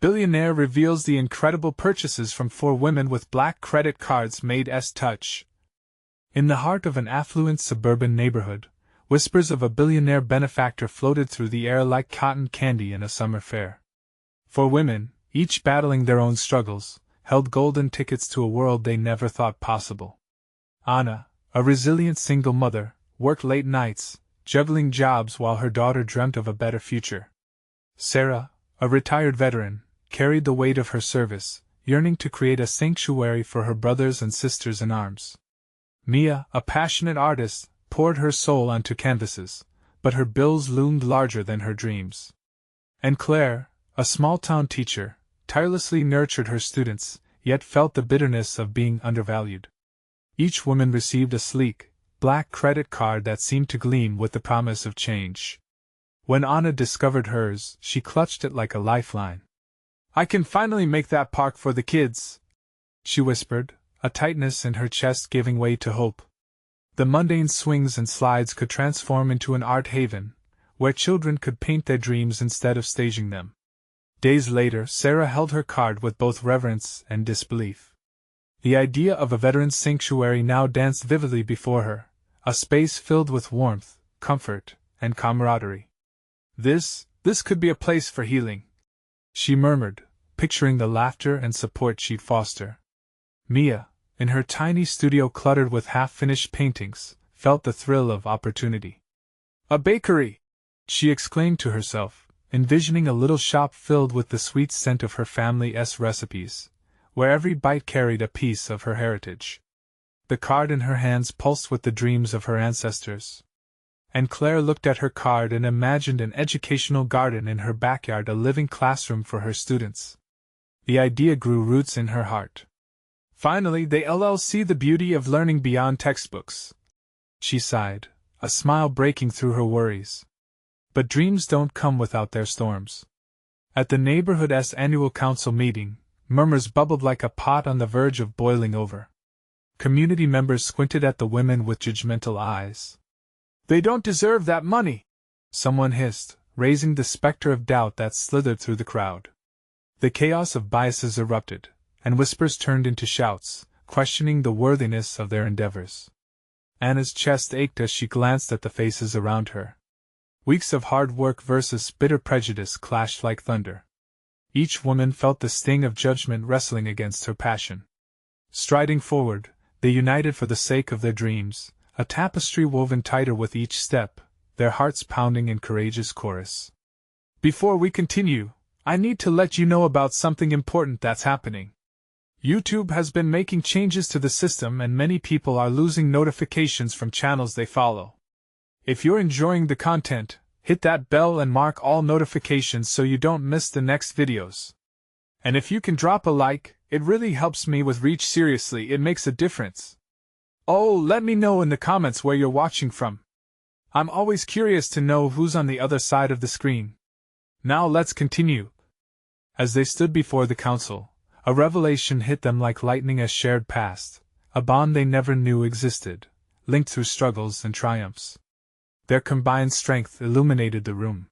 Billionaire reveals the incredible purchases from 4 women with black credit cards MAID's touch. In the heart of an affluent suburban neighborhood, whispers of a billionaire benefactor floated through the air like cotton candy in a summer fair. 4 women, each battling their own struggles, held golden tickets to a world they never thought possible. Anna, a resilient single mother, worked late nights, juggling jobs while her daughter dreamt of a better future. Sarah, a retired veteran, carried the weight of her service, yearning to create a sanctuary for her brothers and sisters in arms. Mia, a passionate artist, poured her soul onto canvases, but her bills loomed larger than her dreams. And Claire, a small-town teacher, tirelessly nurtured her students, yet felt the bitterness of being undervalued. Each woman received a sleek, black credit card that seemed to gleam with the promise of change. When Anna discovered hers, she clutched it like a lifeline. "I can finally make that park for the kids," she whispered, a tightness in her chest giving way to hope. The mundane swings and slides could transform into an art haven, where children could paint their dreams instead of staging them. Days later, Sarah held her card with both reverence and disbelief. The idea of a veteran's sanctuary now danced vividly before her, a space filled with warmth, comfort, and camaraderie. This could be a place for healing," she murmured, picturing the laughter and support she'd foster. Mia, in her tiny studio cluttered with half-finished paintings, felt the thrill of opportunity. "A bakery!" she exclaimed to herself, envisioning a little shop filled with the sweet scent of her family's recipes, where every bite carried a piece of her heritage. The card in her hands pulsed with the dreams of her ancestors. And Claire looked at her card and imagined an educational garden in her backyard, a living classroom for her students. The idea grew roots in her heart. "Finally, they'll see the beauty of learning beyond textbooks," she sighed, a smile breaking through her worries. But dreams don't come without their storms. At the neighborhood's annual council meeting, murmurs bubbled like a pot on the verge of boiling over. Community members squinted at the women with judgmental eyes. "They don't deserve that money," someone hissed, raising the specter of doubt that slithered through the crowd. The chaos of biases erupted, and whispers turned into shouts, questioning the worthiness of their endeavors. Anna's chest ached as she glanced at the faces around her. Weeks of hard work versus bitter prejudice clashed like thunder. Each woman felt the sting of judgment wrestling against her passion. Striding forward, they united for the sake of their dreams, a tapestry woven tighter with each step, their hearts pounding in courageous chorus. "Before we continue, I need to let you know about something important that's happening. YouTube has been making changes to the system and many people are losing notifications from channels they follow. If you're enjoying the content, hit that bell and mark all notifications so you don't miss the next videos. And if you can drop a like, it really helps me with reach. Seriously, it makes a difference. Oh, let me know in the comments where you're watching from. I'm always curious to know who's on the other side of the screen. Now let's continue." As they stood before the council, a revelation hit them like lightning as shared past, a bond they never knew existed, linked through struggles and triumphs. Their combined strength illuminated the room.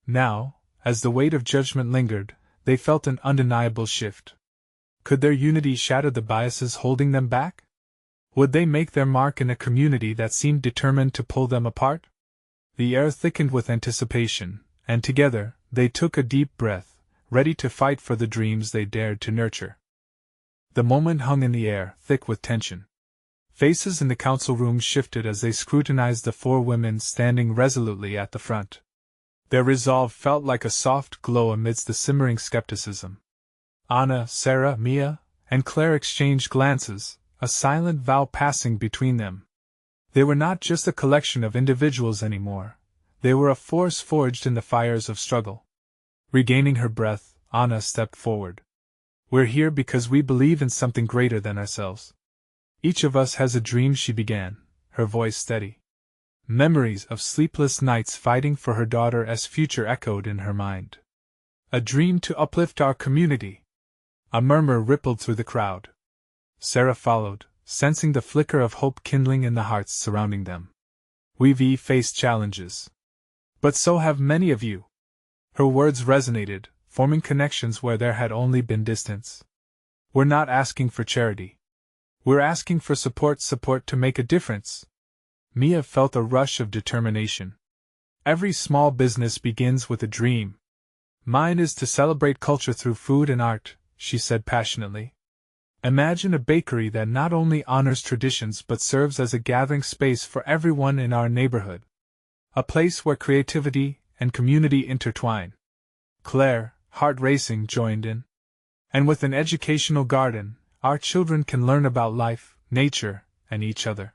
Now, as the weight of judgment lingered, they felt an undeniable shift. Could their unity shatter the biases holding them back? Would they make their mark in a community that seemed determined to pull them apart? The air thickened with anticipation, and together, they took a deep breath, ready to fight for the dreams they dared to nurture. The moment hung in the air, thick with tension. Faces in the council room shifted as they scrutinized the 4 women standing resolutely at the front. Their resolve felt like a soft glow amidst the simmering skepticism. Anna, Sarah, Mia, and Claire exchanged glances, a silent vow passing between them. They were not just a collection of individuals anymore. They were a force forged in the fires of struggle. Regaining her breath, Anna stepped forward. "We're here because we believe in something greater than ourselves. Each of us has a dream," she began, her voice steady. Memories of sleepless nights fighting for her daughter's future echoed in her mind. "A dream to uplift our community." A murmur rippled through the crowd. Sarah followed, sensing the flicker of hope kindling in the hearts surrounding them. "We've faced challenges. But so have many of you." Her words resonated, forming connections where there had only been distance. We're not asking for charity. We're asking for support to make a difference. Mia felt a rush of determination. Every small business begins with a dream. Mine is to celebrate culture through food and art, she said passionately. Imagine a bakery that not only honors traditions but serves as a gathering space for everyone in our neighborhood. A place where creativity and community intertwine. Claire, heart racing, joined in. And with an educational garden, our children can learn about life, nature, and each other.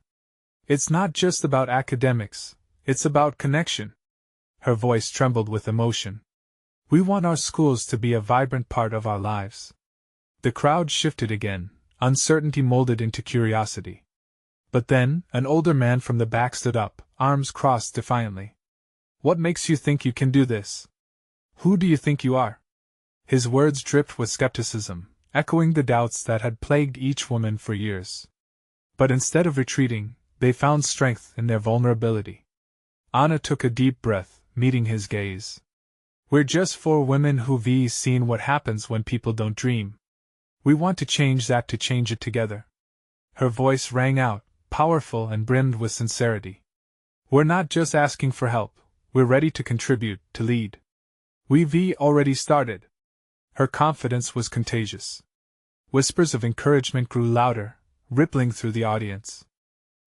It's not just about academics, it's about connection. Her voice trembled with emotion. We want our schools to be a vibrant part of our lives. The crowd shifted again, uncertainty molded into curiosity. But then, an older man from the back stood up, arms crossed defiantly. What makes you think you can do this? Who do you think you are? His words dripped with skepticism, echoing the doubts that had plagued each woman for years. But instead of retreating, they found strength in their vulnerability. Anna took a deep breath, meeting his gaze. We're just 4 women who've seen what happens when people don't dream. We want to change that, to change it together. Her voice rang out, powerful and brimmed with sincerity. We're not just asking for help, we're ready to contribute, to lead. We've already started. Her confidence was contagious. Whispers of encouragement grew louder, rippling through the audience.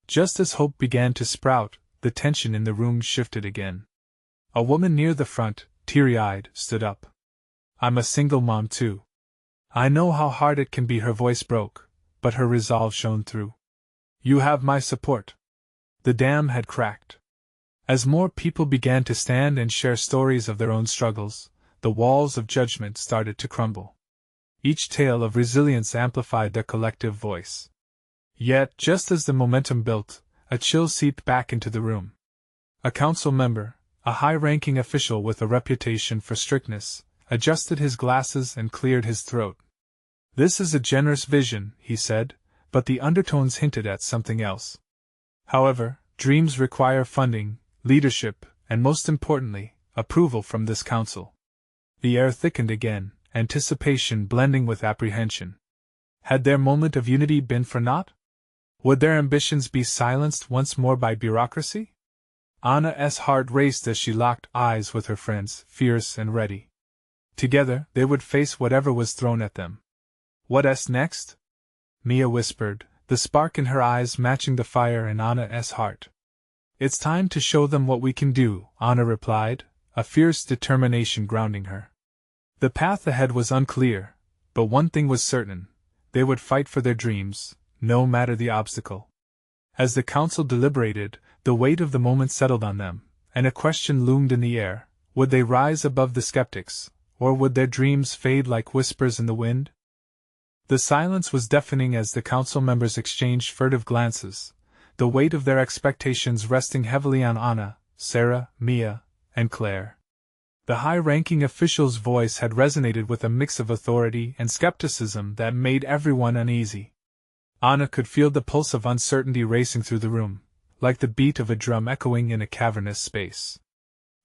Just as hope began to sprout, the tension in the room shifted again. A woman near the front, teary-eyed, stood up. I'm a single mom too. I know how hard it can be. Her voice broke, but her resolve shone through. You have my support. The dam had cracked. As more people began to stand and share stories of their own struggles, the walls of judgment started to crumble. Each tale of resilience amplified their collective voice. Yet, just as the momentum built, a chill seeped back into the room. A council member, a high-ranking official with a reputation for strictness, adjusted his glasses and cleared his throat. This is a generous vision, he said, but the undertones hinted at something else. However, dreams require funding, leadership, and most importantly, approval from this council. The air thickened again, anticipation blending with apprehension. Had their moment of unity been for naught? Would their ambitions be silenced once more by bureaucracy? Anna's heart raced as she locked eyes with her friends, fierce and ready. Together, they would face whatever was thrown at them. What's next? Mia whispered, the spark in her eyes matching the fire in Anna's heart. It's time to show them what we can do, Anna replied, a fierce determination grounding her. The path ahead was unclear, but one thing was certain: they would fight for their dreams, no matter the obstacle. As the council deliberated, the weight of the moment settled on them, and a question loomed in the air: would they rise above the skeptics, or would their dreams fade like whispers in the wind? The silence was deafening as the council members exchanged furtive glances, the weight of their expectations resting heavily on Anna, Sarah, Mia, and Claire. The high-ranking official's voice had resonated with a mix of authority and skepticism that made everyone uneasy. Anna could feel the pulse of uncertainty racing through the room, like the beat of a drum echoing in a cavernous space.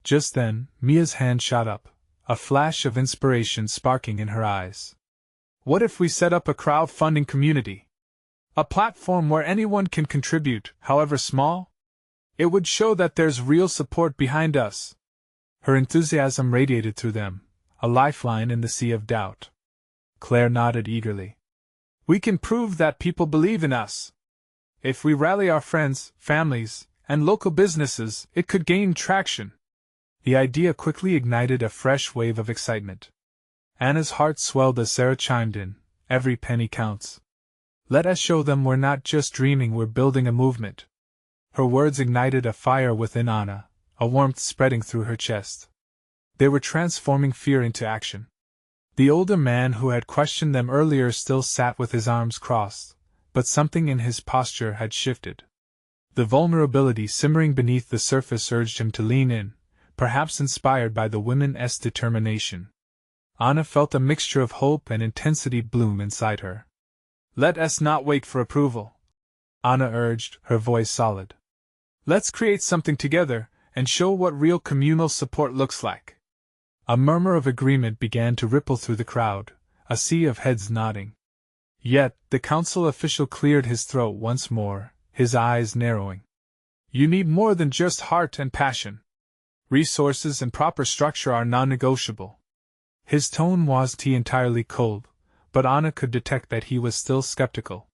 Just then, Mia's hand shot up, a flash of inspiration sparking in her eyes. What if we set up a crowdfunding community? A platform where anyone can contribute, however small? It would show that there's real support behind us. Her enthusiasm radiated through them, a lifeline in the sea of doubt. Claire nodded eagerly. We can prove that people believe in us. If we rally our friends, families, and local businesses, it could gain traction. The idea quickly ignited a fresh wave of excitement. Anna's heart swelled as Sarah chimed in, every penny counts. Let us show them we're not just dreaming, we're building a movement. Her words ignited a fire within Anna, a warmth spreading through her chest. They were transforming fear into action. The older man who had questioned them earlier still sat with his arms crossed, but something in his posture had shifted. The vulnerability simmering beneath the surface urged him to lean in, perhaps inspired by the women's determination. Anna felt a mixture of hope and intensity bloom inside her. Let us not wait for approval, Anna urged, her voice solid. Let's create something together and show what real communal support looks like. A murmur of agreement began to ripple through the crowd, a sea of heads nodding. Yet, the council official cleared his throat once more, his eyes narrowing. You need more than just heart and passion. Resources and proper structure are non-negotiable. His tone wasn't entirely cold, but Anna could detect that he was still skeptical.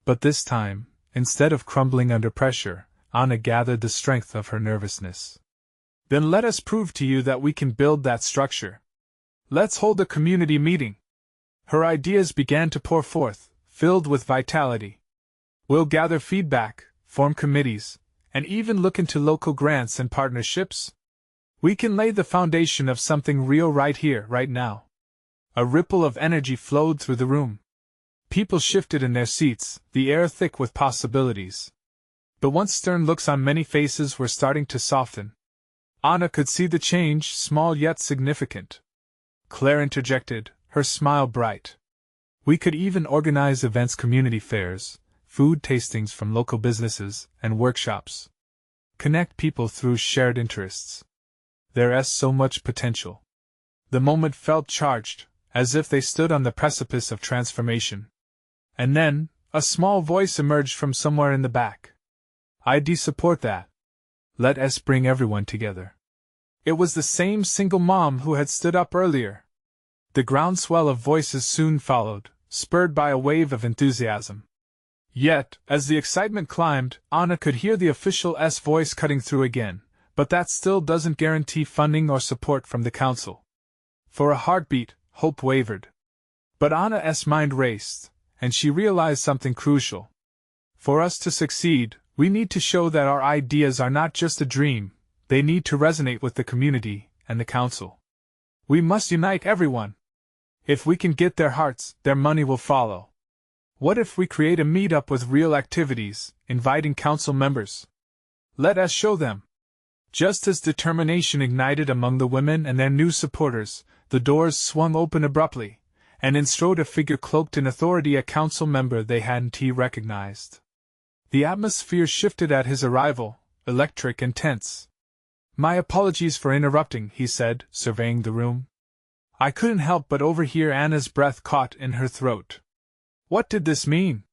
But this time, instead of crumbling under pressure, Anna gathered the strength of her nervousness. Then let us prove to you that we can build that structure. Let's hold a community meeting. Her ideas began to pour forth, filled with vitality. We'll gather feedback, form committees, and even look into local grants and partnerships. We can lay the foundation of something real right here, right now. A ripple of energy flowed through the room. People shifted in their seats, the air thick with possibilities. The once stern looks on many faces were starting to soften. Anna could see the change, small yet significant. Claire interjected, her smile bright. We could even organize events, community fairs, food tastings from local businesses, and workshops. Connect people through shared interests. There's so much potential. The moment felt charged, as if they stood on the precipice of transformation. And then, a small voice emerged from somewhere in the back. I'd support that. Let us bring everyone together. It was the same single mom who had stood up earlier. The groundswell of voices soon followed, spurred by a wave of enthusiasm. Yet, as the excitement climbed, Anna could hear the official's voice cutting through again, but that still doesn't guarantee funding or support from the council. For a heartbeat, hope wavered. But Anna's mind raced, and she realized something crucial. For us to succeed, we need to show that our ideas are not just a dream, they need to resonate with the community and the council. We must unite everyone. If we can get their hearts, their money will follow. What if we create a meetup with real activities, inviting council members? Let us show them. Just as determination ignited among the women and their new supporters, the doors swung open abruptly, and in strode a figure cloaked in authority, a council member they hadn't recognized. The atmosphere shifted at his arrival, electric and tense. My apologies for interrupting, he said, surveying the room. I couldn't help but overhear Anna's breath caught in her throat. What did this mean?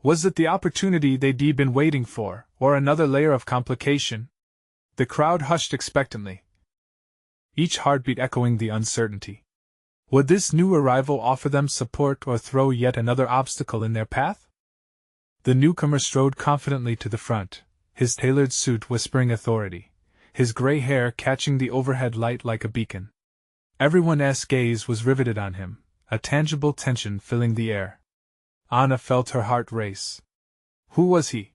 Was it the opportunity they'd been waiting for, or another layer of complication? The crowd hushed expectantly, each heartbeat echoing the uncertainty. Would this new arrival offer them support or throw yet another obstacle in their path? The newcomer strode confidently to the front, his tailored suit whispering authority, his gray hair catching the overhead light like a beacon. Everyone's gaze was riveted on him, a tangible tension filling the air. Anna felt her heart race. Who was he?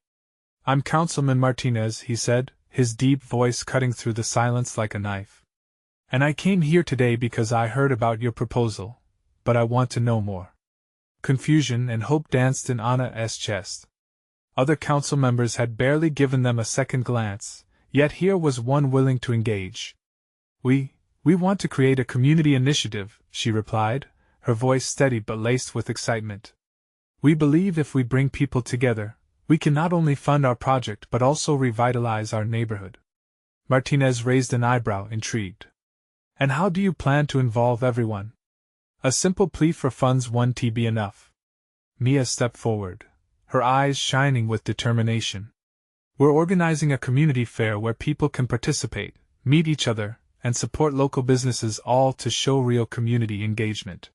I'm Councilman Martinez, he said, his deep voice cutting through the silence like a knife. And I came here today because I heard about your proposal, but I want to know more. Confusion and hope danced in Anna's chest. Other council members had barely given them a second glance, yet here was one willing to engage. We want to create a community initiative, she replied, her voice steady but laced with excitement. We believe if we bring people together, we can not only fund our project but also revitalize our neighborhood. Martinez raised an eyebrow, intrigued. And how do you plan to involve everyone? A simple plea for funds won't be enough. Mia stepped forward, her eyes shining with determination. We're organizing a community fair where people can participate, meet each other, and support local businesses, all to show real community engagement.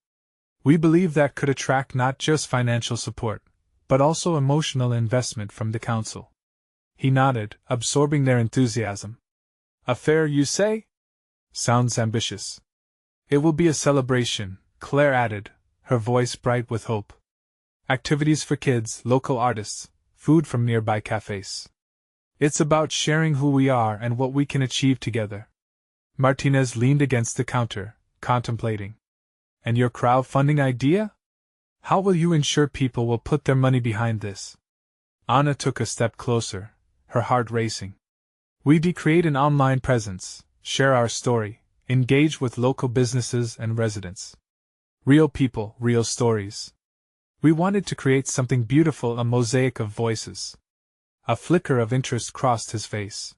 We believe that could attract not just financial support, but also emotional investment from the council. He nodded, absorbing their enthusiasm. A fair, you say? Sounds ambitious. It will be a celebration, Claire added, her voice bright with hope. Activities for kids, local artists, food from nearby cafes. It's about sharing who we are and what we can achieve together. Martinez leaned against the counter, contemplating. And your crowdfunding idea? How will you ensure people will put their money behind this? Anna took a step closer, her heart racing. We'd create an online presence, share our story, engage with local businesses and residents. Real people, real stories. We wanted to create something beautiful, a mosaic of voices. A flicker of interest crossed his face.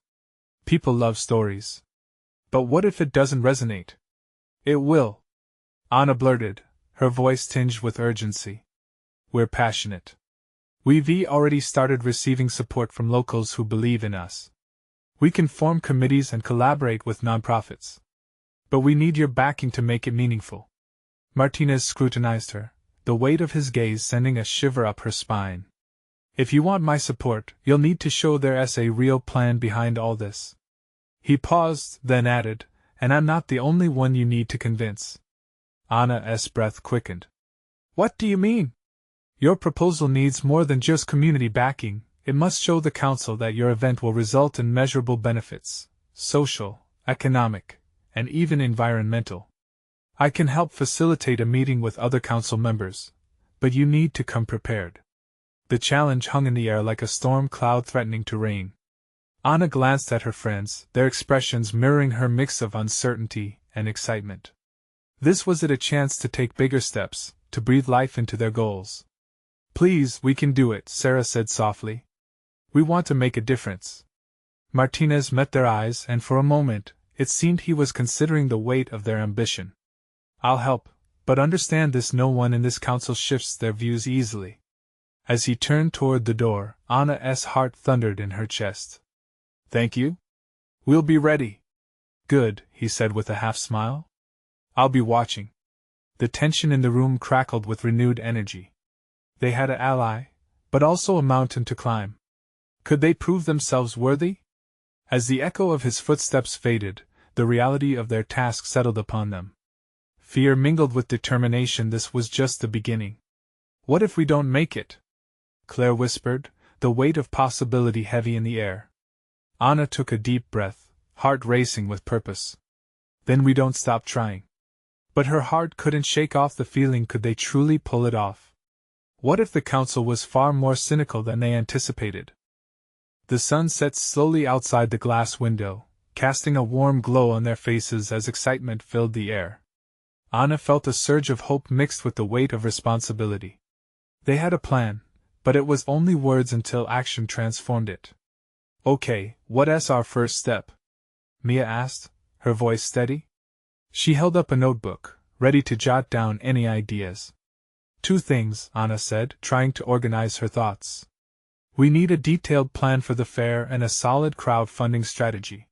People love stories. But what if it doesn't resonate? It will, Anna blurted, her voice tinged with urgency. We're passionate. We've already started receiving support from locals who believe in us. We can form committees and collaborate with nonprofits. But we need your backing to make it meaningful. Martinez scrutinized her, the weight of his gaze sending a shiver up her spine. If you want my support, you'll need to show there's a real plan behind all this. He paused, then added, and I'm not the only one you need to convince. Anna's breath quickened. What do you mean? Your proposal needs more than just community backing. It must show the council that your event will result in measurable benefits, social, economic, and even environmental. I can help facilitate a meeting with other council members, but you need to come prepared. The challenge hung in the air like a storm cloud threatening to rain. Anna glanced at her friends, their expressions mirroring her mix of uncertainty and excitement. This was it, a chance to take bigger steps, to breathe life into their goals. Please, we can do it, Sarah said softly. We want to make a difference. Martinez met their eyes, and for a moment, it seemed he was considering the weight of their ambition. I'll help, but understand this: no one in this council shifts their views easily. As he turned toward the door, Anna's heart thundered in her chest. Thank you. We'll be ready. Good, he said with a half-smile. I'll be watching. The tension in the room crackled with renewed energy. They had an ally, but also a mountain to climb. Could they prove themselves worthy? As the echo of his footsteps faded, the reality of their task settled upon them. Fear mingled with determination. This was just the beginning. What if we don't make it? Claire whispered, the weight of possibility heavy in the air. Anna took a deep breath, heart racing with purpose. Then we don't stop trying. But her heart couldn't shake off the feeling: could they truly pull it off? What if the council was far more cynical than they anticipated? The sun set slowly outside the glass window, casting a warm glow on their faces as excitement filled the air. Anna felt a surge of hope mixed with the weight of responsibility. They had a plan, but it was only words until action transformed it. Okay, what's our first step? Mia asked, her voice steady. She held up a notebook, ready to jot down any ideas. 2 things, Anna said, trying to organize her thoughts. We need a detailed plan for the fair and a solid crowdfunding strategy.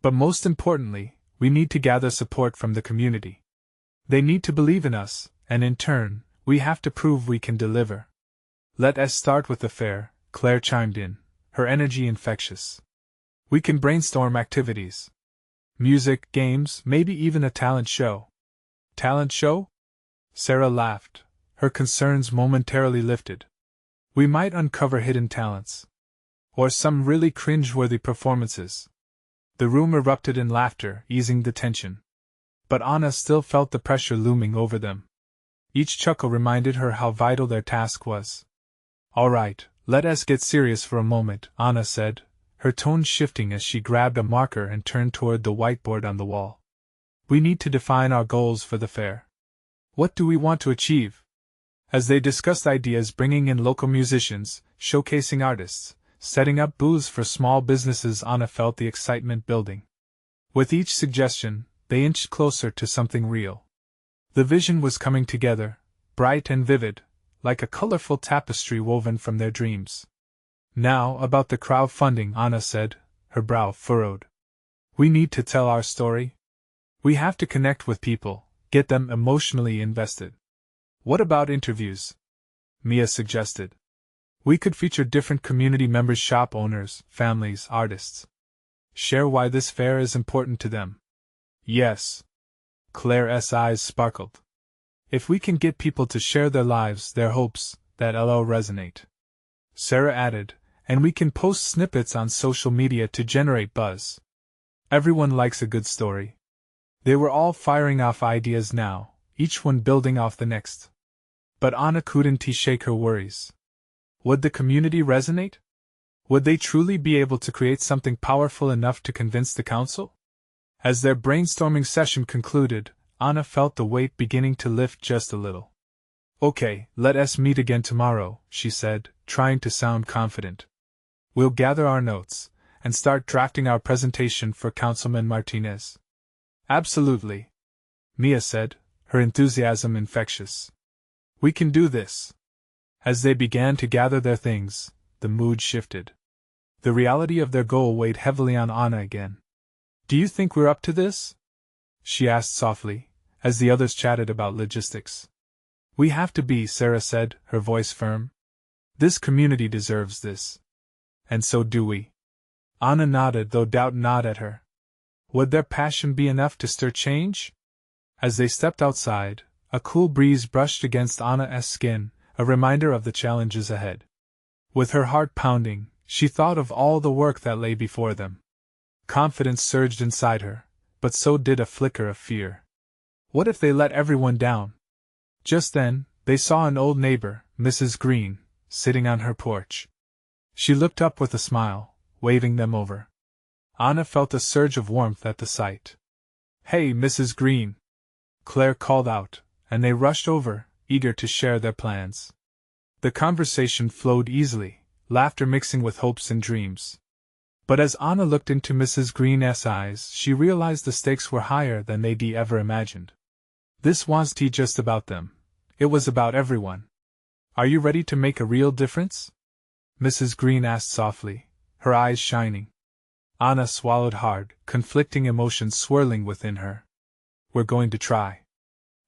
But most importantly, we need to gather support from the community. They need to believe in us, and in turn, we have to prove we can deliver. Let's start with the fair, Claire chimed in, her energy infectious. We can brainstorm activities. Music, games, maybe even a talent show. Talent show? Sarah laughed, her concerns momentarily lifted. We might uncover hidden talents. Or some really cringe-worthy performances. The room erupted in laughter, easing the tension. But Anna still felt the pressure looming over them. Each chuckle reminded her how vital their task was. All right, let us get serious for a moment, Anna said, her tone shifting as she grabbed a marker and turned toward the whiteboard on the wall. We need to define our goals for the fair. What do we want to achieve? As they discussed ideas, bringing in local musicians, showcasing artists, setting up booths for small businesses, Anna felt the excitement building. With each suggestion, they inched closer to something real. The vision was coming together, bright and vivid, like a colorful tapestry woven from their dreams. Now, about the crowdfunding, Anna said, her brow furrowed. We need to tell our story. We have to connect with people, get them emotionally invested. What about interviews? Mia suggested. We could feature different community members, shop owners, families, artists. Share why this fair is important to them. Yes. Claire's eyes sparkled. If we can get people to share their lives, their hopes, that'll resonate. Sarah added, and we can post snippets on social media to generate buzz. Everyone likes a good story. They were all firing off ideas now, each one building off the next. But Anna couldn't shake her worries. Would the community resonate? Would they truly be able to create something powerful enough to convince the council? As their brainstorming session concluded, Anna felt the weight beginning to lift just a little. Okay, let us meet again tomorrow, she said, trying to sound confident. We'll gather our notes, and start drafting our presentation for Councilman Martinez. Absolutely. Mia said, her enthusiasm infectious. We can do this. As they began to gather their things, the mood shifted. The reality of their goal weighed heavily on Anna again. Do you think we're up to this? She asked softly, as the others chatted about logistics. We have to be, Sarah said, her voice firm. This community deserves this. And so do we. Anna nodded, though doubt gnawed at her. Would their passion be enough to stir change? As they stepped outside, a cool breeze brushed against Anna's skin, a reminder of the challenges ahead. With her heart pounding, she thought of all the work that lay before them. Confidence surged inside her, but so did a flicker of fear. What if they let everyone down? Just then, they saw an old neighbor, Mrs. Green, sitting on her porch. She looked up with a smile, waving them over. Anna felt a surge of warmth at the sight. Hey, Mrs. Green! Claire called out, and they rushed over, eager to share their plans. The conversation flowed easily, laughter mixing with hopes and dreams. But as Anna looked into Mrs. Green's eyes, she realized the stakes were higher than they'd ever imagined. This wasn't just about them. It was about everyone. Are you ready to make a real difference? Mrs. Green asked softly, her eyes shining. Anna swallowed hard, conflicting emotions swirling within her. We're going to try.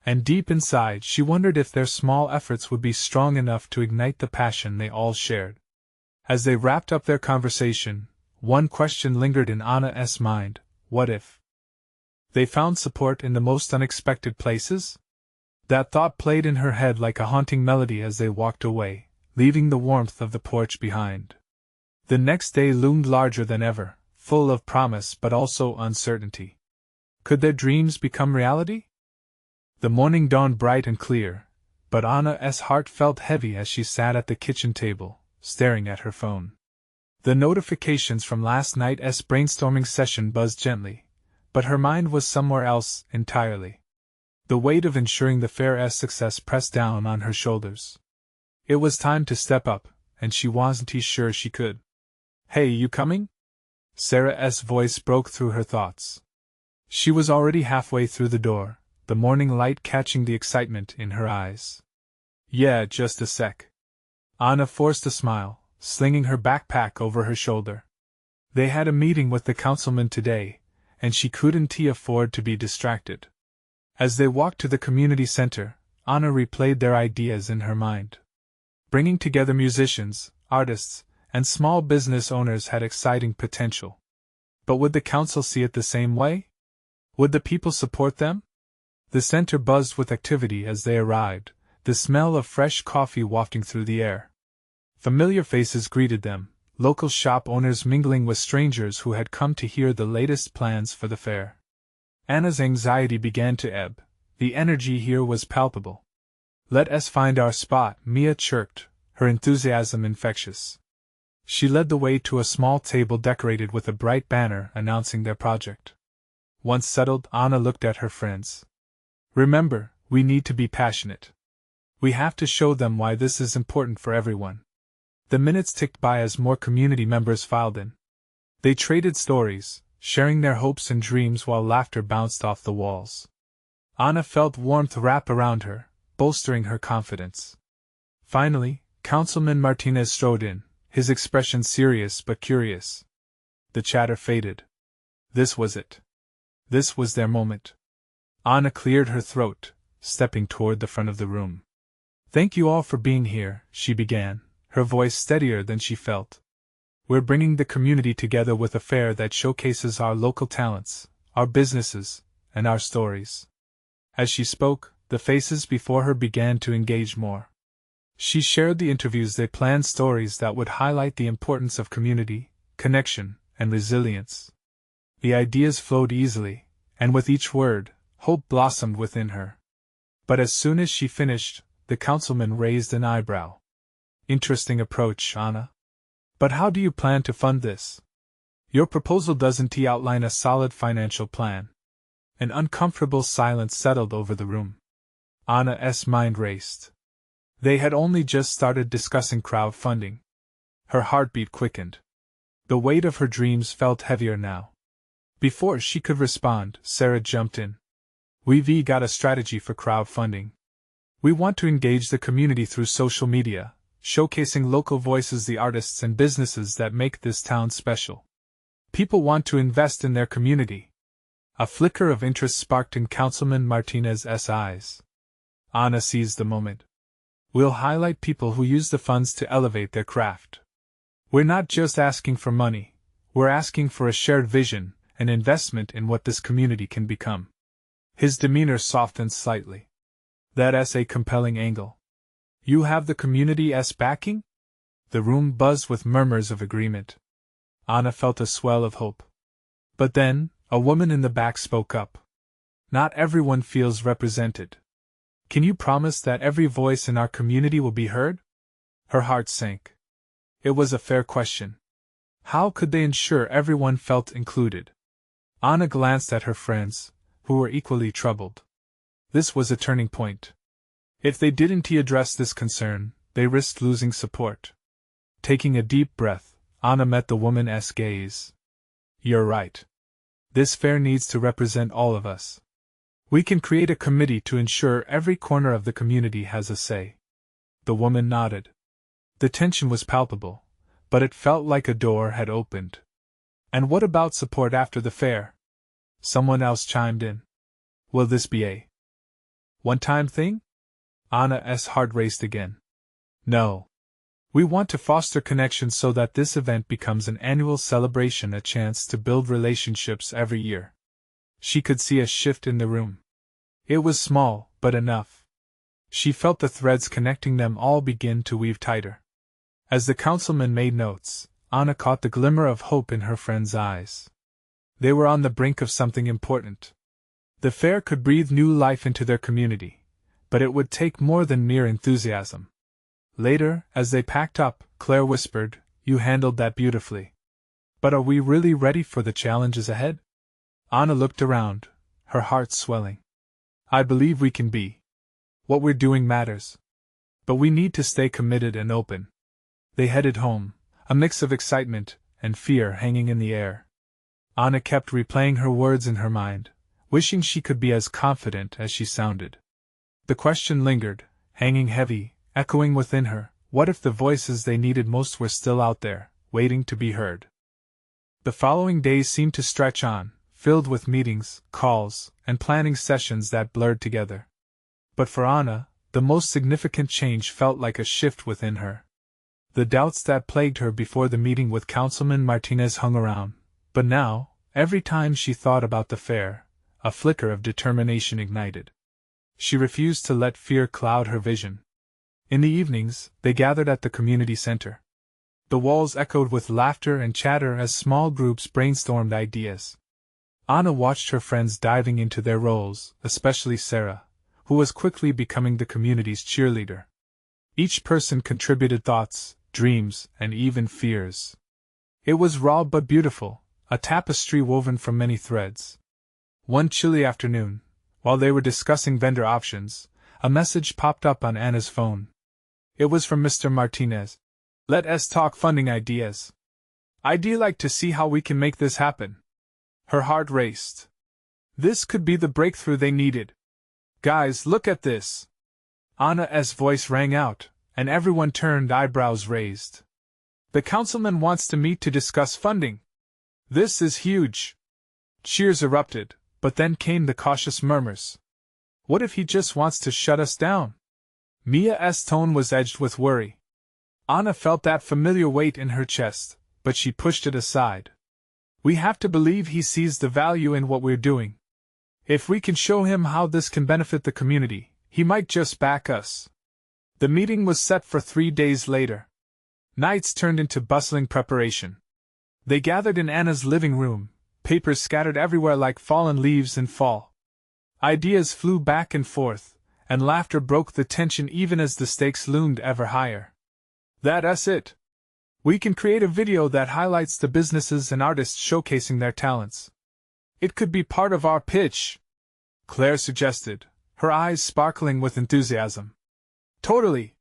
And deep inside, she wondered if their small efforts would be strong enough to ignite the passion they all shared. As they wrapped up their conversation, one question lingered in Anna's mind: what if they found support in the most unexpected places? That thought played in her head like a haunting melody as they walked away, leaving the warmth of the porch behind. The next day loomed larger than ever, full of promise but also uncertainty. Could their dreams become reality? The morning dawned bright and clear, but Anna's heart felt heavy as she sat at the kitchen table, staring at her phone. The notifications from last night's brainstorming session buzzed gently, but her mind was somewhere else entirely. The weight of ensuring the fair's success pressed down on her shoulders. It was time to step up, and she wasn't sure she could. Hey, you coming? Sarah's voice broke through her thoughts. She was already halfway through the door, the morning light catching the excitement in her eyes. Yeah, just a sec. Anna forced a smile, slinging her backpack over her shoulder. They had a meeting with the councilman today, and she couldn't afford to be distracted. As they walked to the community center, Anna replayed their ideas in her mind. Bringing together musicians, artists, and small business owners had exciting potential. But would the council see it the same way? Would the people support them? The center buzzed with activity as they arrived, the smell of fresh coffee wafting through the air. Familiar faces greeted them, local shop owners mingling with strangers who had come to hear the latest plans for the fair. Anna's anxiety began to ebb. The energy here was palpable. Let us find our spot, Mia chirped, her enthusiasm infectious. She led the way to a small table decorated with a bright banner announcing their project. Once settled, Anna looked at her friends. Remember, we need to be passionate. We have to show them why this is important for everyone. The minutes ticked by as more community members filed in. They traded stories, sharing their hopes and dreams while laughter bounced off the walls. Anna felt warmth wrap around her, bolstering her confidence. Finally, Councilman Martinez strode in, his expression serious but curious. The chatter faded. This was it. This was their moment. Anna cleared her throat, stepping toward the front of the room. Thank you all for being here, she began, her voice steadier than she felt. We're bringing the community together with a fair that showcases our local talents, our businesses, and our stories. As she spoke, the faces before her began to engage more. She shared the interviews they planned, stories that would highlight the importance of community, connection, and resilience. The ideas flowed easily, and with each word, hope blossomed within her. But as soon as she finished, the councilman raised an eyebrow. Interesting approach, Anna. But how do you plan to fund this? Your proposal doesn't outline a solid financial plan. An uncomfortable silence settled over the room. Anna's mind raced. They had only just started discussing crowdfunding. Her heartbeat quickened. The weight of her dreams felt heavier now. Before she could respond, Sarah jumped in. We've got a strategy for crowdfunding. We want to engage the community through social media, showcasing local voices, the artists and businesses that make this town special. People want to invest in their community. A flicker of interest sparked in Councilman Martinez's eyes. Anna seized the moment. We'll highlight people who use the funds to elevate their craft. We're not just asking for money, we're asking for a shared vision, an investment in what this community can become. His demeanor softened slightly. That's a compelling angle. You have the community's backing? The room buzzed with murmurs of agreement. Anna felt a swell of hope. But then, a woman in the back spoke up. Not everyone feels represented. Can you promise that every voice in our community will be heard? Her heart sank. It was a fair question. How could they ensure everyone felt included? Anna glanced at her friends, who were equally troubled. This was a turning point. If they didn't address this concern, they risked losing support. Taking a deep breath, Anna met the woman's gaze. You're right. This fair needs to represent all of us. We can create a committee to ensure every corner of the community has a say. The woman nodded. The tension was palpable, but it felt like a door had opened. And what about support after the fair? Someone else chimed in. Will this be a one-time thing? Anna's heart raced again. No. We want to foster connections so that this event becomes an annual celebration, a chance to build relationships every year. She could see a shift in the room. It was small, but enough. She felt the threads connecting them all begin to weave tighter. As the councilman made notes, Anna caught the glimmer of hope in her friend's eyes. They were on the brink of something important. The fair could breathe new life into their community, but it would take more than mere enthusiasm. Later, as they packed up, Claire whispered, You handled that beautifully. But are we really ready for the challenges ahead? Anna looked around, her heart swelling. I believe we can be. What we're doing matters. But we need to stay committed and open. They headed home, a mix of excitement and fear hanging in the air. Anna kept replaying her words in her mind, wishing she could be as confident as she sounded. The question lingered, hanging heavy, echoing within her, what if the voices they needed most were still out there, waiting to be heard? The following days seemed to stretch on, filled with meetings, calls, and planning sessions that blurred together. But for Anna, the most significant change felt like a shift within her. The doubts that plagued her before the meeting with Councilman Martinez hung around, but now, every time she thought about the fair, a flicker of determination ignited. She refused to let fear cloud her vision. In the evenings, they gathered at the community center. The walls echoed with laughter and chatter as small groups brainstormed ideas. Anna watched her friends diving into their roles, especially Sarah, who was quickly becoming the community's cheerleader. Each person contributed thoughts, dreams, and even fears. It was raw but beautiful, a tapestry woven from many threads. One chilly afternoon, while they were discussing vendor options, a message popped up on Anna's phone. It was from Mr. Martinez. Let's talk funding ideas. I'd like to see how we can make this happen. Her heart raced. This could be the breakthrough they needed. Guys, look at this. Anna's voice rang out, and everyone turned, eyebrows raised. The councilman wants to meet to discuss funding. This is huge. Cheers erupted, but then came the cautious murmurs. What if he just wants to shut us down? Mia's tone was edged with worry. Anna felt that familiar weight in her chest, but she pushed it aside. We have to believe he sees the value in what we're doing. If we can show him how this can benefit the community, he might just back us. The meeting was set for 3 days later. Nights turned into bustling preparation. They gathered in Anna's living room, papers scattered everywhere like fallen leaves in fall. Ideas flew back and forth, and laughter broke the tension even as the stakes loomed ever higher. That's it. We can create a video that highlights the businesses and artists showcasing their talents. It could be part of our pitch, Claire suggested, her eyes sparkling with enthusiasm. Totally.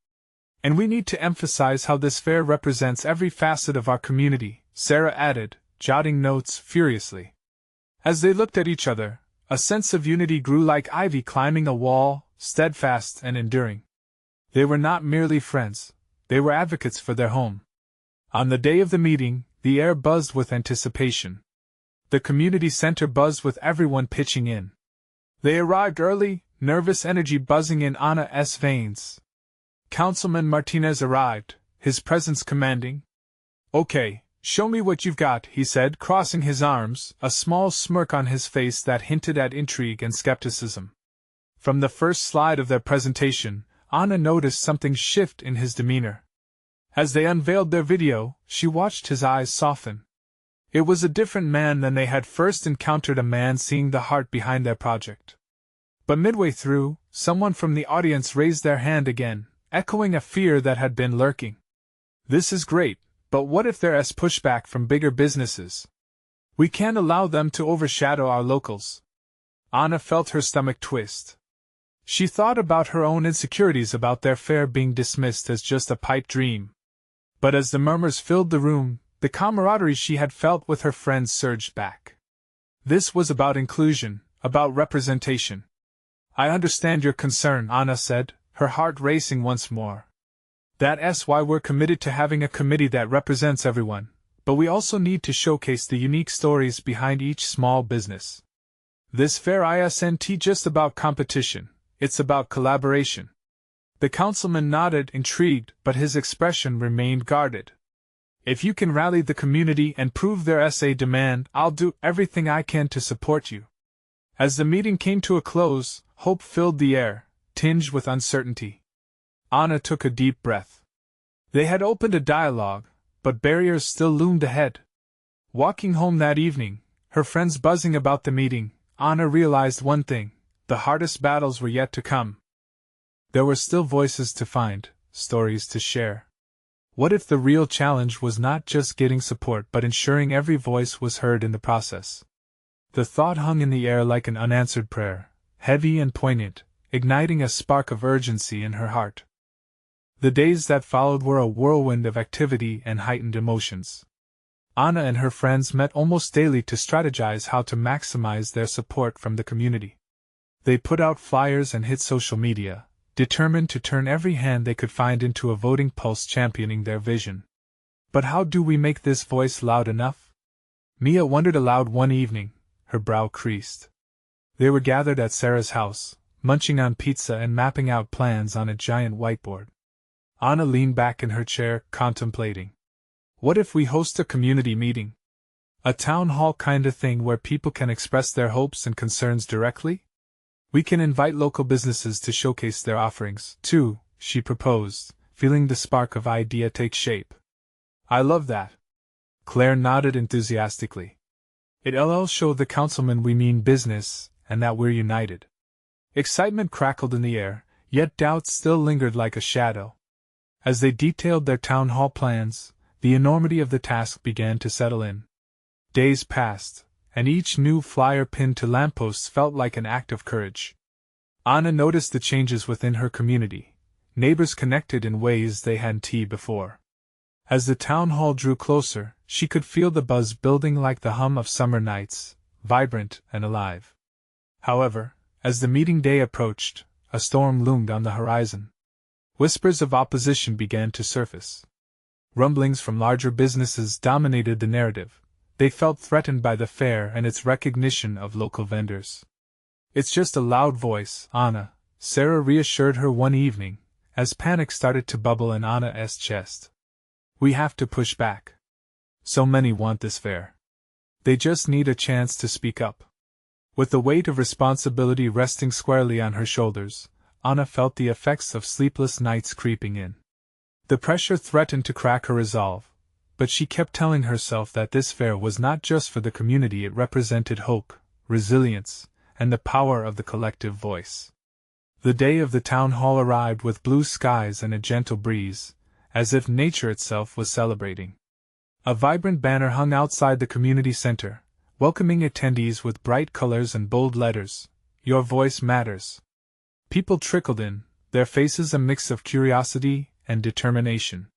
And we need to emphasize how this fair represents every facet of our community, Sarah added, jotting notes furiously. As they looked at each other, A sense of unity grew like ivy climbing a wall, steadfast and enduring. They were not merely friends, they were advocates for their home. On the day of the meeting, the air buzzed with anticipation. The community center buzzed with everyone pitching in. They arrived early, nervous energy buzzing in Anna's veins. Councilman Martinez arrived, his presence commanding. "Okay, show me what you've got," he said, crossing his arms, a small smirk on his face that hinted at intrigue and skepticism. From the first slide of their presentation, Anna noticed something shift in his demeanor. As they unveiled their video, she watched his eyes soften. It was a different man than they had first encountered, a man seeing the heart behind their project. But midway through, someone from the audience raised their hand again, echoing a fear that had been lurking. "This is great, but what if there's pushback from bigger businesses? We can't allow them to overshadow our locals." Anna felt her stomach twist. She thought about her own insecurities about their fair being dismissed as just a pipe dream. But as the murmurs filled the room, the camaraderie she had felt with her friends surged back. This was about inclusion, about representation. "I understand your concern," Anna said, her heart racing once more. "That's why we're committed to having a committee that represents everyone, but we also need to showcase the unique stories behind each small business. This fair isn't just about competition, it's about collaboration." The councilman nodded, intrigued, but his expression remained guarded. "If you can rally the community and prove there's a demand, I'll do everything I can to support you." As the meeting came to a close, hope filled the air, tinged with uncertainty. Anna took a deep breath. They had opened a dialogue, but barriers still loomed ahead. Walking home that evening, her friends buzzing about the meeting, Anna realized one thing: the hardest battles were yet to come. There were still voices to find, stories to share. What if the real challenge was not just getting support but ensuring every voice was heard in the process? The thought hung in the air like an unanswered prayer, heavy and poignant, igniting a spark of urgency in her heart. The days that followed were a whirlwind of activity and heightened emotions. Anna and her friends met almost daily to strategize how to maximize their support from the community. They put out flyers and hit social media, determined to turn every hand they could find into a voting pulse championing their vision. But how do we make this voice loud enough? Mia wondered aloud one evening, her brow creased. They were gathered at Sarah's house, munching on pizza and mapping out plans on a giant whiteboard. Anna leaned back in her chair, contemplating. What if we host a community meeting? A town hall kinda thing where people can express their hopes and concerns directly? We can invite local businesses to showcase their offerings, too, she proposed, feeling the spark of idea take shape. "I love that." Claire nodded enthusiastically. "It'll show the councilman we mean business, and that we're united." Excitement crackled in the air, yet doubt still lingered like a shadow. As they detailed their town hall plans, the enormity of the task began to settle in. Days passed, and each new flyer pinned to lampposts felt like an act of courage. Anna noticed the changes within her community. Neighbors connected in ways they hadn't before. As the town hall drew closer, she could feel the buzz building like the hum of summer nights, vibrant and alive. However, as the meeting day approached, a storm loomed on the horizon. Whispers of opposition began to surface. Rumblings from larger businesses dominated the narrative. They felt threatened by the fair and its recognition of local vendors. "It's just a loud voice, Anna," Sarah reassured her one evening, as panic started to bubble in Anna's chest. "We have to push back. So many want this fair. They just need a chance to speak up." With the weight of responsibility resting squarely on her shoulders, Anna felt the effects of sleepless nights creeping in. The pressure threatened to crack her resolve, but she kept telling herself that this fair was not just for the community, it represented hope, resilience, and the power of the collective voice. The day of the town hall arrived with blue skies and a gentle breeze, as if nature itself was celebrating. A vibrant banner hung outside the community center, welcoming attendees with bright colors and bold letters, "Your voice matters." People trickled in, their faces a mix of curiosity and determination.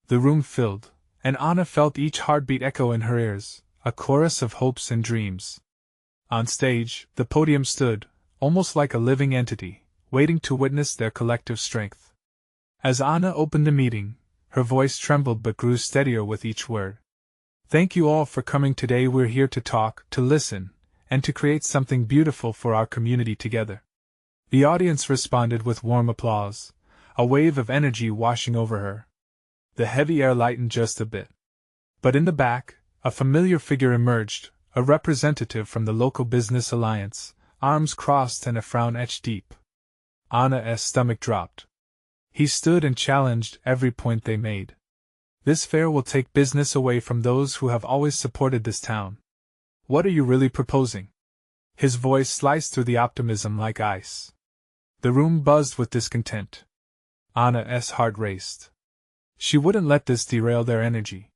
The room filled, and Anna felt each heartbeat echo in her ears, a chorus of hopes and dreams. On stage, the podium stood, almost like a living entity, waiting to witness their collective strength. As Anna opened the meeting, her voice trembled but grew steadier with each word. Thank you all for coming today. We're here to talk, to listen, and to create something beautiful for our community together. The audience responded with warm applause, a wave of energy washing over her. The heavy air lightened just a bit. But in the back, a familiar figure emerged, a representative from the local business alliance, arms crossed and a frown etched deep. Anna's stomach dropped. He stood and challenged every point they made. This fair will take business away from those who have always supported this town. What are you really proposing? His voice sliced through the optimism like ice. The room buzzed with discontent. Anna's heart raced. She wouldn't let this derail their energy.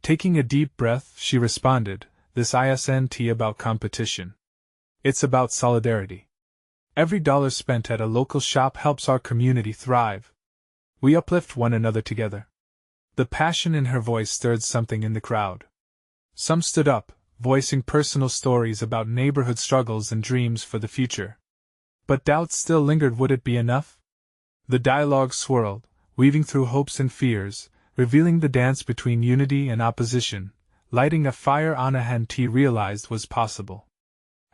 Taking a deep breath, she responded, "This isn't about competition. It's about solidarity. Every dollar spent at a local shop helps our community thrive. We uplift one another together." The passion in her voice stirred something in the crowd. Some stood up, voicing personal stories about neighborhood struggles and dreams for the future. But doubts still lingered. Would it be enough? The dialogue swirled, weaving through hopes and fears, revealing the dance between unity and opposition, lighting a fire Anna hadn't realized was possible.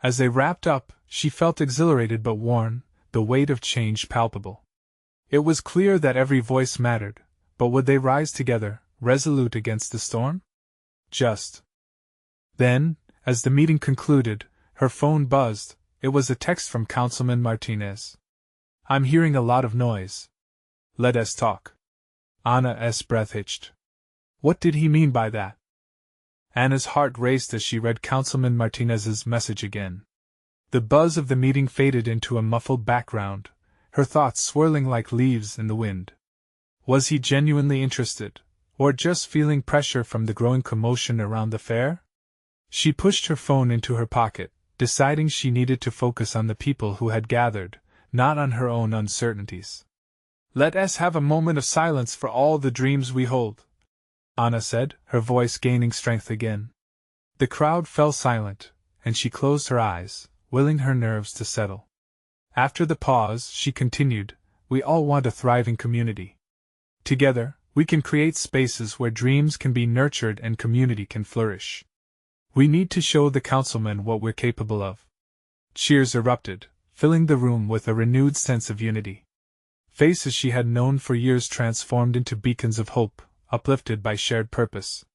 As they wrapped up, she felt exhilarated but worn, the weight of change palpable. It was clear that every voice mattered, but would they rise together, resolute against the storm? Just then, as the meeting concluded, her phone buzzed. It was a text from Councilman Martinez. "I'm hearing a lot of noise. Let us talk." Anna's breath hitched. What did he mean by that? Anna's heart raced as she read Councilman Martinez's message again. The buzz of the meeting faded into a muffled background, her thoughts swirling like leaves in the wind. Was he genuinely interested, or just feeling pressure from the growing commotion around the fair? She pushed her phone into her pocket, deciding she needed to focus on the people who had gathered, not on her own uncertainties. "Let us have a moment of silence for all the dreams we hold," Anna said, her voice gaining strength again. The crowd fell silent, and she closed her eyes, willing her nerves to settle. After the pause, she continued, "We all want a thriving community. Together, we can create spaces where dreams can be nurtured and community can flourish. We need to show the councilman what we're capable of." Cheers erupted, filling the room with a renewed sense of unity. Faces she had known for years transformed into beacons of hope, uplifted by shared purpose.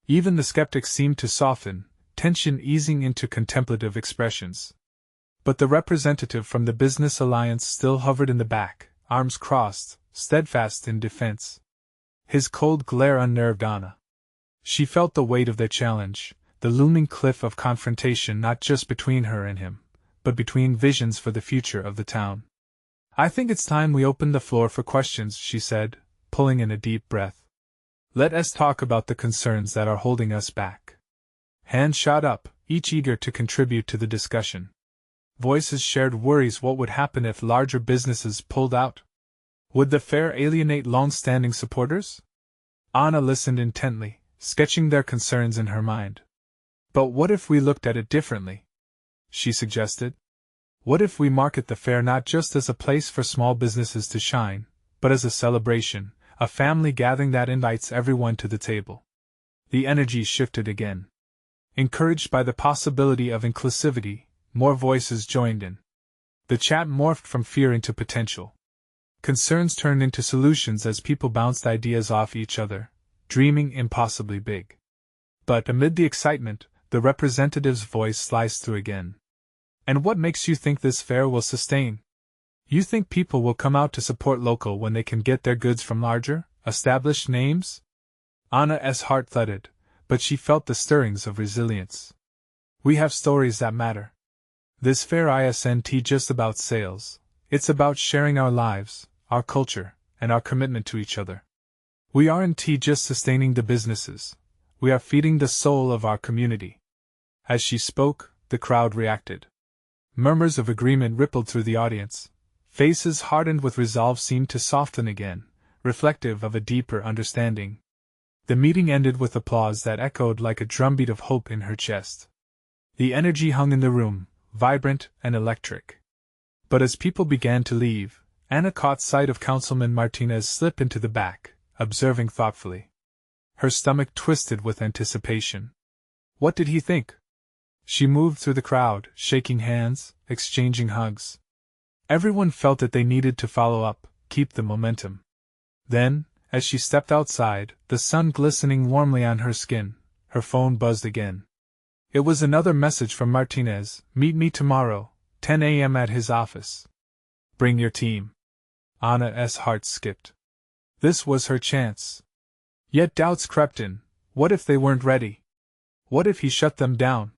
Even the skeptics seemed to soften, tension easing into contemplative expressions. But the representative from the Business Alliance still hovered in the back, arms crossed, steadfast in defense. His cold glare unnerved Anna. She felt the weight of their challenge, the looming cliff of confrontation not just between her and him, but between visions for the future of the town. "I think it's time we opened the floor for questions," she said, pulling in a deep breath. "Let us talk about the concerns that are holding us back." Hands shot up, each eager to contribute to the discussion. Voices shared worries. What would happen if larger businesses pulled out? Would the fair alienate long-standing supporters? Anna listened intently, sketching their concerns in her mind. "But what if we looked at it differently?" she suggested. "What if we market the fair not just as a place for small businesses to shine, but as a celebration, a family gathering that invites everyone to the table?" The energy shifted again. Encouraged by the possibility of inclusivity, more voices joined in. The chat morphed from fear into potential. Concerns turned into solutions as people bounced ideas off each other, dreaming impossibly big. But amid the excitement, the representative's voice sliced through again. "And what makes you think this fair will sustain? You think people will come out to support local when they can get their goods from larger, established names?" Anna's heart thudded, but she felt the stirrings of resilience. "We have stories that matter. This fair isn't just about sales, it's about sharing our lives, our culture, and our commitment to each other. We aren't just sustaining the businesses, we are feeding the soul of our community." As she spoke, the crowd reacted. Murmurs of agreement rippled through the audience. Faces hardened with resolve seemed to soften again, reflective of a deeper understanding. The meeting ended with applause that echoed like a drumbeat of hope in her chest. The energy hung in the room, vibrant and electric. But as people began to leave, Anna caught sight of Councilman Martinez slip into the back, observing thoughtfully. Her stomach twisted with anticipation. What did he think? She moved through the crowd, shaking hands, exchanging hugs. Everyone felt that they needed to follow up, keep the momentum. Then, as she stepped outside, the sun glistening warmly on her skin, her phone buzzed again. It was another message from Martinez: "Meet me tomorrow, 10 a.m. at his office. Bring your team." Anna's heart skipped. This was her chance. Yet doubts crept in. What if they weren't ready? What if he shut them down?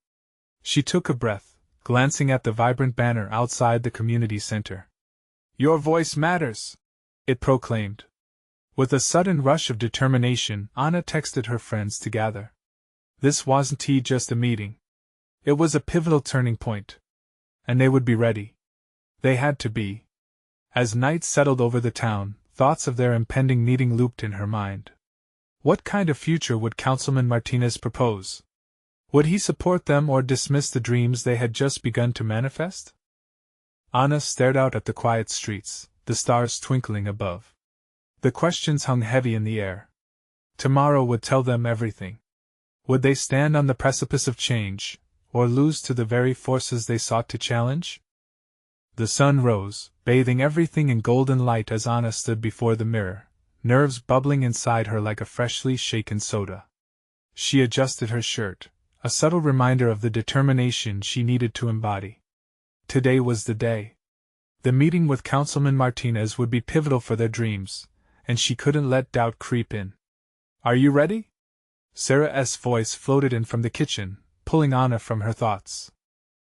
She took a breath, glancing at the vibrant banner outside the community center. "Your voice matters," it proclaimed. With a sudden rush of determination, Anna texted her friends to gather. This wasn't just a meeting. It was a pivotal turning point. And they would be ready. They had to be. As night settled over the town, thoughts of their impending meeting looped in her mind. What kind of future would Councilman Martinez propose? Would he support them or dismiss the dreams they had just begun to manifest? Anna stared out at the quiet streets, the stars twinkling above. The questions hung heavy in the air. Tomorrow would tell them everything. Would they stand on the precipice of change, or lose to the very forces they sought to challenge? The sun rose, bathing everything in golden light as Anna stood before the mirror, nerves bubbling inside her like a freshly shaken soda. She adjusted her shirt, a subtle reminder of the determination she needed to embody. Today was the day. The meeting with Councilman Martinez would be pivotal for their dreams, and she couldn't let doubt creep in. "Are you ready?" Sarah's voice floated in from the kitchen, pulling Anna from her thoughts.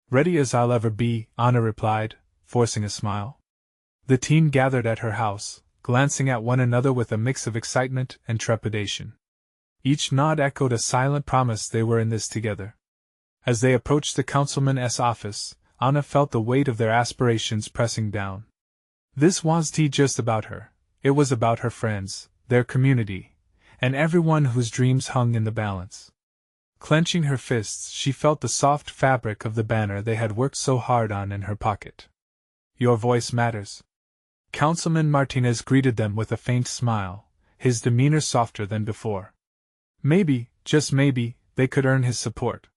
"Ready as I'll ever be," Anna replied, forcing a smile. The team gathered at her house, glancing at one another with a mix of excitement and trepidation. Each nod echoed a silent promise they were in this together. As they approached the councilman's office, Anna felt the weight of their aspirations pressing down. This wasn't just about her, it was about her friends, their community, and everyone whose dreams hung in the balance. Clenching her fists, she felt the soft fabric of the banner they had worked so hard on in her pocket. "Your voice matters." Councilman Martinez greeted them with a faint smile, his demeanor softer than before. Maybe, just maybe, they could earn his support.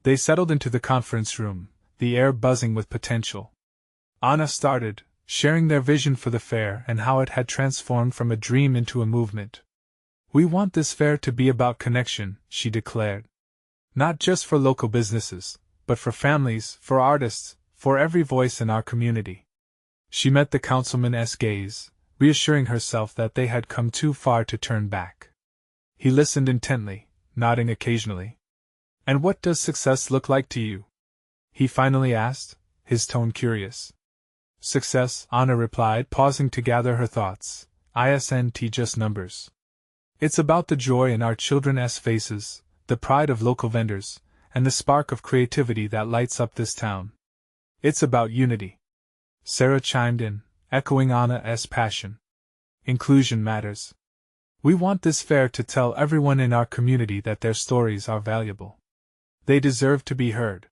They settled into the conference room, the air buzzing with potential. Anna started, sharing their vision for the fair and how it had transformed from a dream into a movement. "We want this fair to be about connection," she declared. "Not just for local businesses, but for families, for artists, for every voice in our community." She met the councilman's gaze, reassuring herself that they had come too far to turn back. He listened intently, nodding occasionally. "And what does success look like to you?" he finally asked, his tone curious. "Success," Anna replied, pausing to gather her thoughts, "isn't just numbers. It's about the joy in our children's faces, the pride of local vendors, and the spark of creativity that lights up this town. It's about unity." Sarah chimed in, echoing Anna's passion. "Inclusion matters. We want this fair to tell everyone in our community that their stories are valuable. They deserve to be heard."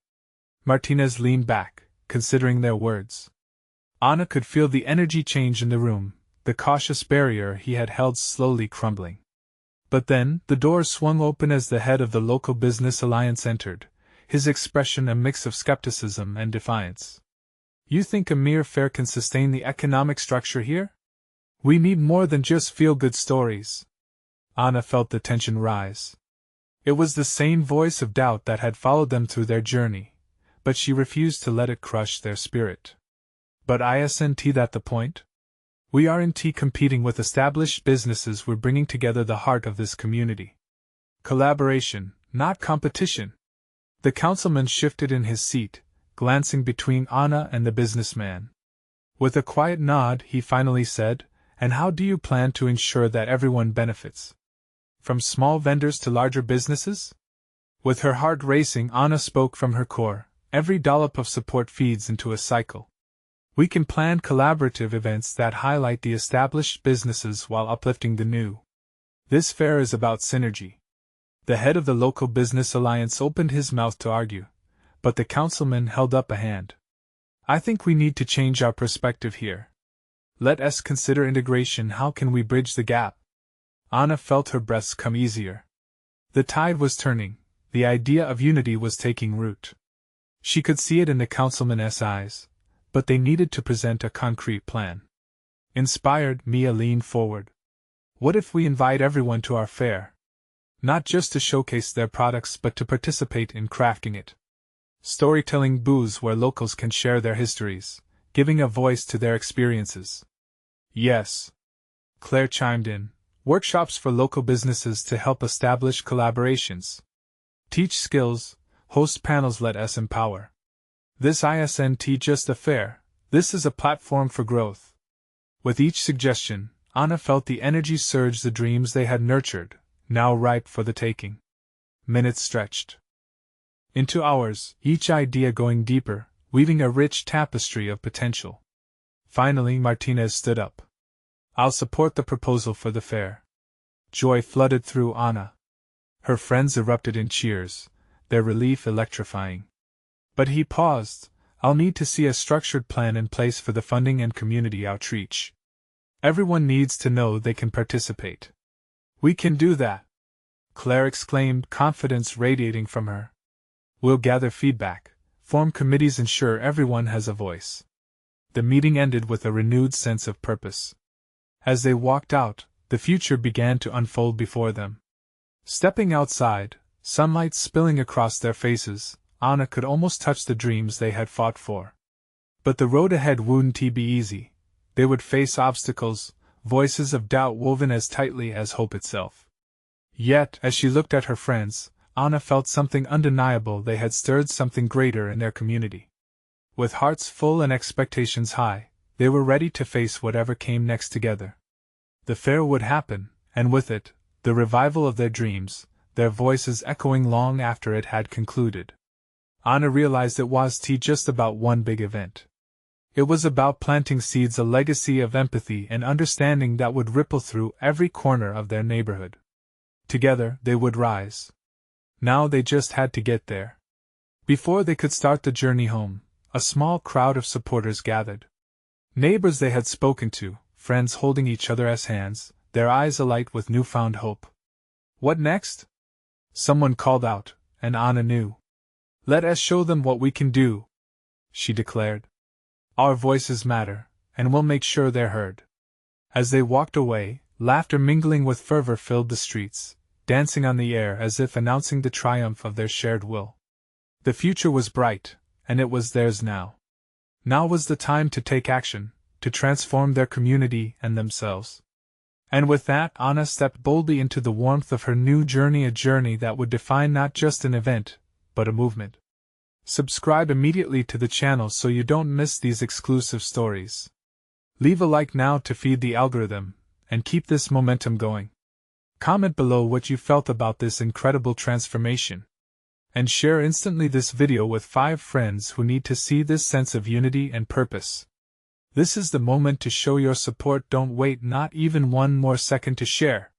Martinez leaned back, considering their words. Anna could feel the energy change in the room, the cautious barrier he had held slowly crumbling. But then, the door swung open as the head of the local business alliance entered, his expression a mix of skepticism and defiance. "You think a mere fair can sustain the economic structure here? We need more than just feel-good stories." Anna felt the tension rise. It was the same voice of doubt that had followed them through their journey, but she refused to let it crush their spirit. "But isn't that the point? We aren't competing with established businesses, we're bringing together the heart of this community. Collaboration, not competition." The councilman shifted in his seat, glancing between Anna and the businessman. With a quiet nod, he finally said, "And how do you plan to ensure that everyone benefits? From small vendors to larger businesses?" With her heart racing, Anna spoke from her core. "Every dollop of support feeds into a cycle. We can plan collaborative events that highlight the established businesses while uplifting the new. This fair is about synergy." The head of the local business alliance opened his mouth to argue, But the councilman held up a hand. I think we need to change our perspective here. Let us consider integration. How can we bridge the gap? Anna felt her breaths come easier. The tide was turning, the idea of unity was taking root. She could see it in the councilman's eyes, but they needed to present a concrete plan. Inspired, Mia leaned forward. What if we invite everyone to our fair? Not just to showcase their products but to participate in crafting it. Storytelling booths where locals can share their histories, giving a voice to their experiences. Yes. Claire chimed in. Workshops for local businesses to help establish collaborations. Teach skills, host panels. Let us empower. This isn't just a fair, this is a platform for growth. With each suggestion, Anna felt the energy surge. The dreams they had nurtured, now ripe for the taking. Minutes stretched into hours, each idea going deeper, weaving a rich tapestry of potential. Finally, Martinez stood up. I'll support the proposal for the fair. Joy flooded through Anna. Her friends erupted in cheers, their relief electrifying. But he paused. I'll need to see a structured plan in place for the funding and community outreach. Everyone needs to know they can participate. We can do that, Claire exclaimed, confidence radiating from her. We'll gather feedback, form committees, ensure everyone has a voice. The meeting ended with a renewed sense of purpose. As they walked out, the future began to unfold before them. Stepping outside, sunlight spilling across their faces, Anna could almost touch the dreams they had fought for. But the road ahead wouldn't be easy. They would face obstacles, voices of doubt woven as tightly as hope itself. Yet, as she looked at her friends, Anna felt something undeniable. They had stirred something greater in their community. With hearts full and expectations high, they were ready to face whatever came next together. The fair would happen, and with it, the revival of their dreams, their voices echoing long after it had concluded. Anna realized it wasn't just about one big event. It was about planting seeds, a legacy of empathy and understanding that would ripple through every corner of their neighborhood. Together, they would rise. Now they just had to get there. Before they could start the journey home, a small crowd of supporters gathered. Neighbors they had spoken to, friends holding each other's hands, their eyes alight with newfound hope. What next? Someone called out, and Anna knew. Let us show them what we can do, she declared. Our voices matter, and we'll make sure they're heard. As they walked away, laughter mingling with fervor filled the streets, dancing on the air as if announcing the triumph of their shared will. The future was bright, and it was theirs now. Now was the time to take action, to transform their community and themselves. And with that, Anna stepped boldly into the warmth of her new journey, a journey that would define not just an event, but a movement. Subscribe immediately to the channel so you don't miss these exclusive stories. Leave a like now to feed the algorithm, and keep this momentum going. Comment below what you felt about this incredible transformation. And share instantly this video with 5 friends who need to see this sense of unity and purpose. This is the moment to show your support. Don't wait not even one more second to share.